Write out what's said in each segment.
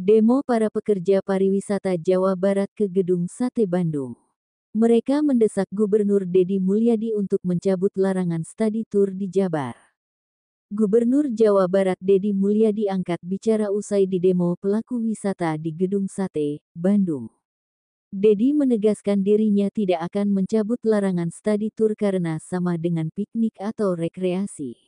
Demo para pekerja pariwisata Jawa Barat ke Gedung Sate Bandung. Mereka mendesak Gubernur Deddy Mulyadi untuk mencabut larangan study tour di Jabar. Gubernur Jawa Barat Deddy Mulyadi angkat bicara usai di demo pelaku wisata di Gedung Sate, Bandung. Deddy menegaskan dirinya tidak akan mencabut larangan study tour karena sama dengan piknik atau rekreasi.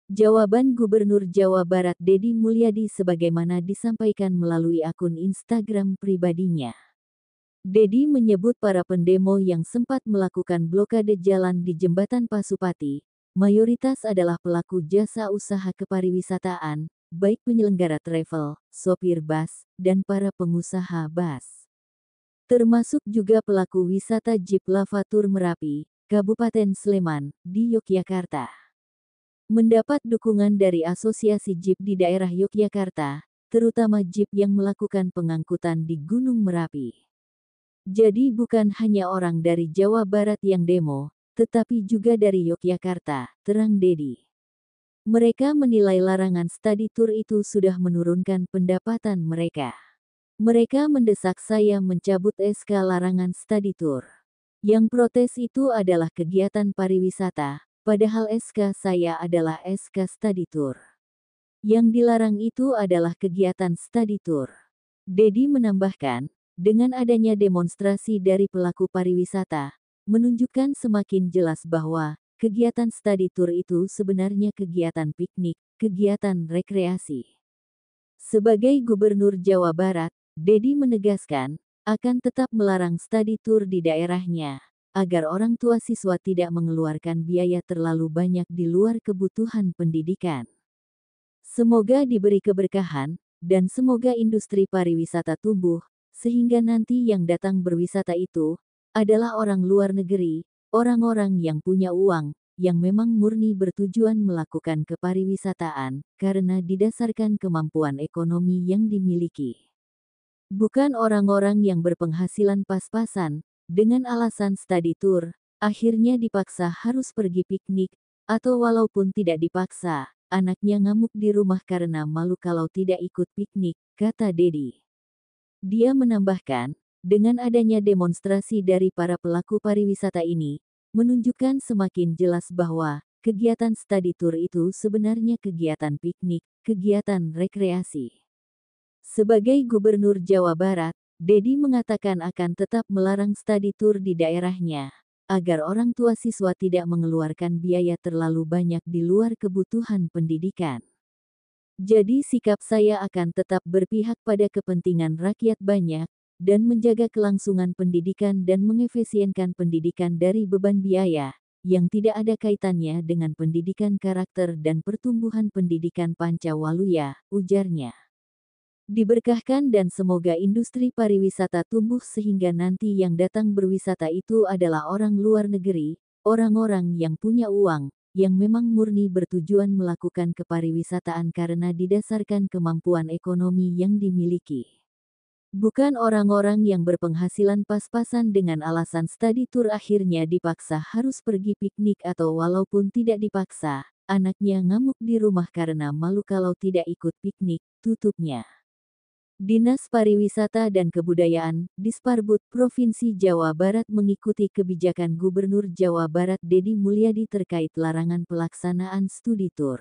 Jawaban Gubernur Jawa Barat Deddy Mulyadi sebagaimana disampaikan melalui akun Instagram pribadinya. Deddy menyebut para pendemo yang sempat melakukan blokade jalan di Jembatan Pasupati, mayoritas adalah pelaku jasa usaha kepariwisataan, baik penyelenggara travel, sopir bus, dan para pengusaha bus. Termasuk juga pelaku wisata Jeep Lavatur Merapi, Kabupaten Sleman, di Yogyakarta. Mendapat dukungan dari Asosiasi Jeep di daerah Yogyakarta, terutama Jeep yang melakukan pengangkutan di Gunung Merapi. Jadi bukan hanya orang dari Jawa Barat yang demo, tetapi juga dari Yogyakarta, terang Deddy. Mereka menilai larangan study tour itu sudah menurunkan pendapatan mereka. Mereka mendesak saya mencabut SK larangan study tour. Yang protes itu adalah kegiatan pariwisata, padahal SK saya adalah SK study tour. Yang dilarang itu adalah kegiatan study tour. Deddy menambahkan, dengan adanya demonstrasi dari pelaku pariwisata, menunjukkan semakin jelas bahwa kegiatan study tour itu sebenarnya kegiatan piknik, kegiatan rekreasi. Sebagai Gubernur Jawa Barat, Deddy menegaskan, akan tetap melarang study tour di daerahnya, agar orang tua siswa tidak mengeluarkan biaya terlalu banyak di luar kebutuhan pendidikan. Semoga diberi keberkahan, dan semoga industri pariwisata tumbuh, sehingga nanti yang datang berwisata itu adalah orang luar negeri, orang-orang yang punya uang, yang memang murni bertujuan melakukan kepariwisataan, karena didasarkan kemampuan ekonomi yang dimiliki. Bukan orang-orang yang berpenghasilan pas-pasan, dengan alasan study tour, akhirnya dipaksa harus pergi piknik, atau walaupun tidak dipaksa, anaknya ngamuk di rumah karena malu kalau tidak ikut piknik, kata Deddy. Dia menambahkan, dengan adanya demonstrasi dari para pelaku pariwisata ini, menunjukkan semakin jelas bahwa kegiatan study tour itu sebenarnya kegiatan piknik, kegiatan rekreasi. Sebagai Gubernur Jawa Barat, Deddy mengatakan akan tetap melarang study tour di daerahnya, agar orang tua siswa tidak mengeluarkan biaya terlalu banyak di luar kebutuhan pendidikan. Jadi sikap saya akan tetap berpihak pada kepentingan rakyat banyak, dan menjaga kelangsungan pendidikan dan mengefisienkan pendidikan dari beban biaya, yang tidak ada kaitannya dengan pendidikan karakter dan pertumbuhan pendidikan Pancawaluya, ujarnya. Diberkahkan dan semoga industri pariwisata tumbuh sehingga nanti yang datang berwisata itu adalah orang luar negeri, orang-orang yang punya uang, yang memang murni bertujuan melakukan kepariwisataan karena didasarkan kemampuan ekonomi yang dimiliki. Bukan orang-orang yang berpenghasilan pas-pasan dengan alasan study tour akhirnya dipaksa harus pergi piknik atau walaupun tidak dipaksa, anaknya ngamuk di rumah karena malu kalau tidak ikut piknik, tutupnya. Dinas Pariwisata dan Kebudayaan, Disparbud Provinsi Jawa Barat mengikuti kebijakan Gubernur Jawa Barat Deddy Mulyadi terkait larangan pelaksanaan studi tour.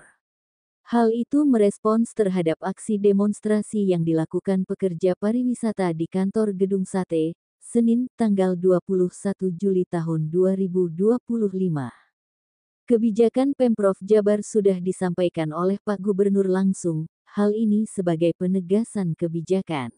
Hal itu merespons terhadap aksi demonstrasi yang dilakukan pekerja pariwisata di kantor Gedung Sate, Senin, tanggal 21 Juli tahun 2025. Kebijakan Pemprov Jabar sudah disampaikan oleh Pak Gubernur langsung. Hal ini sebagai penegasan kebijakan.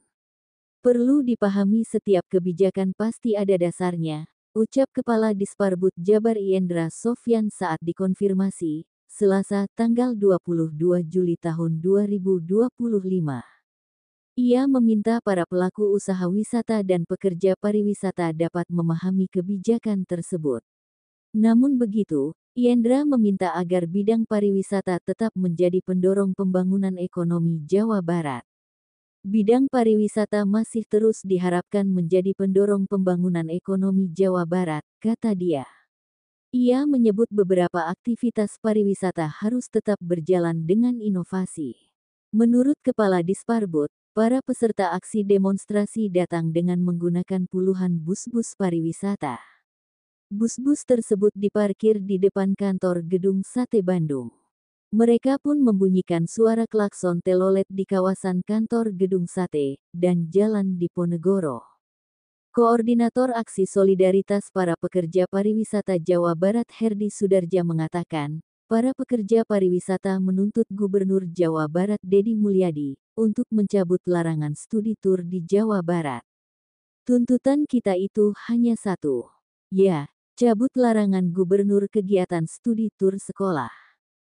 Perlu dipahami setiap kebijakan pasti ada dasarnya, ucap Kepala Disparbud Jabar Iendra Sofyan saat dikonfirmasi, Selasa tanggal 22 Juli tahun 2025. Ia meminta para pelaku usaha wisata dan pekerja pariwisata dapat memahami kebijakan tersebut. Namun begitu, Iendra meminta agar bidang pariwisata tetap menjadi pendorong pembangunan ekonomi Jawa Barat. Bidang pariwisata masih terus diharapkan menjadi pendorong pembangunan ekonomi Jawa Barat, kata dia. Ia menyebut beberapa aktivitas pariwisata harus tetap berjalan dengan inovasi. Menurut Kepala Disparbud, Para peserta aksi demonstrasi datang dengan menggunakan puluhan bus-bus pariwisata. Bus-bus tersebut diparkir di depan kantor Gedung Sate Bandung. Mereka pun membunyikan suara klakson telolet di kawasan kantor Gedung Sate dan Jalan Diponegoro. Koordinator Aksi Solidaritas Para Pekerja Pariwisata Jawa Barat Herdi Sudarja mengatakan, para pekerja pariwisata menuntut Gubernur Jawa Barat Deddy Mulyadi untuk mencabut larangan studi tur di Jawa Barat. Tuntutan kita itu hanya satu. Ya, cabut larangan gubernur kegiatan studi tur sekolah.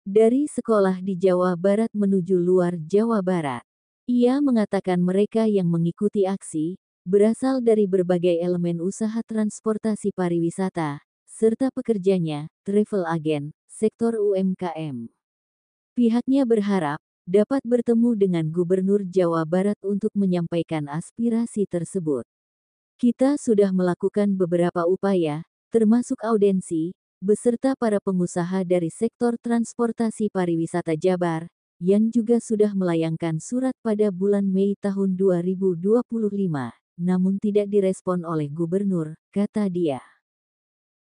Dari sekolah di Jawa Barat menuju luar Jawa Barat. Ia mengatakan mereka yang mengikuti aksi berasal dari berbagai elemen usaha transportasi pariwisata, serta pekerjanya, travel agen, sektor UMKM. Pihaknya berharap dapat bertemu dengan Gubernur Jawa Barat untuk menyampaikan aspirasi tersebut. Kita sudah melakukan beberapa upaya, termasuk audensi, beserta para pengusaha dari sektor transportasi pariwisata Jabar, yang juga sudah melayangkan surat pada bulan Mei tahun 2025, namun tidak direspon oleh gubernur, kata dia.